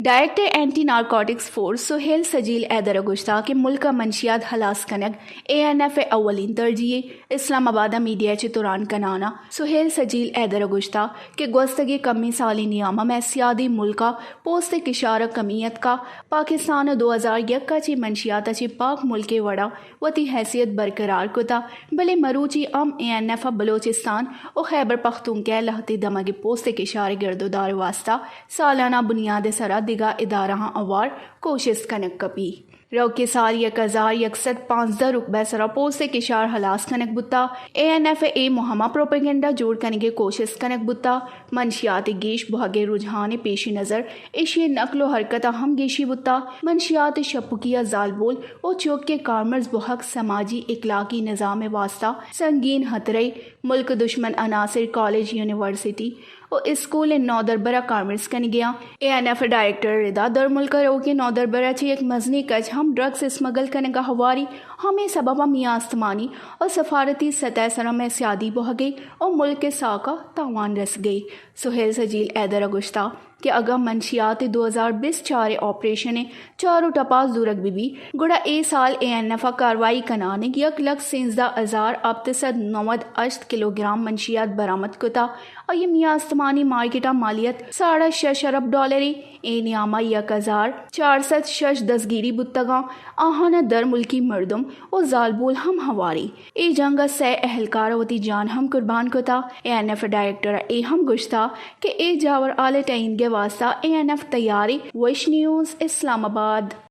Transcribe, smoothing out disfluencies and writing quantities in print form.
director anti narcotics force Sohail Sajeel ایدر گشتہ کہ ملک منشیات ہلاس کنگ ANF اولین ترجیح اسلام آباد میڈیا چے دوران کنانا سہیل سجیل ایدر گشتہ کہ گوستگی کمی سالی نیامہ میں سیادی ملکہ پوست کشار کمیت کا پاکستان 2001 چی منشیات چی پاک ملک وڑا وتی حیثیت برقرار کتا بلے مروچی ANF بلوچستان و خیبر پختونخوا لہتی دمگی پوست کشار گردودار واسطہ سالانہ بنیاد سرا دیگا ادارہ اوار کوشش کنک کپی رو کے سال 1115 رقبہ سرا پوست کشار ہلاس کنک بتا ANF مہمہ پروپیگنڈا جوڑ کرنے کے کوشش کنک بتا منشیات گیش بہگے رجحان پیش نظر ایشی نقل و حرکت ہم گیشی بتا منشیات شپکیہ زال بول و چوک کے کارمرز بحق سماجی اخلاقی نظام واسطہ سنگین خطرے ملک دشمن عناصر کالج یونیورسٹی و اسکول نودربرہ کارمرز کن گیا ANF ڈائریکٹر ردا در ملک رو کے نودربرہ چی ایک مزنی کچ ہم ڈرگز اسمگل کرنے کا ہواری ہمیں سببہ میاں استمانی اور سفارتی سطح سرہ میں سیادی بہ گئی اور ملک کے ساکہ تاوان رس گئی سہیل سجیل ایدر گشتہ کہ اگہ منشیات 2020 چارے آپریشن چارو ٹپاس دورک بی گڑا اے سال ANF کاروائی کنانے 1,16,890 کلوگرام منشیات برآمد کتا اور یہ میاں استمانی مارکیٹا مالیت $6.5 ارب اے نیامہ 1,406 دستگیری بتگاں آہانا در ملکی مردم و زالبول ہم ہواری اے جنگا سے اہلکار وتی جان ہم قربان کتا ANF ڈائریکٹر اے ہم گشتہ کہ اے جاور آل ٹائن کے واسطہ ANF تیاری ویش نیوز اسلام آباد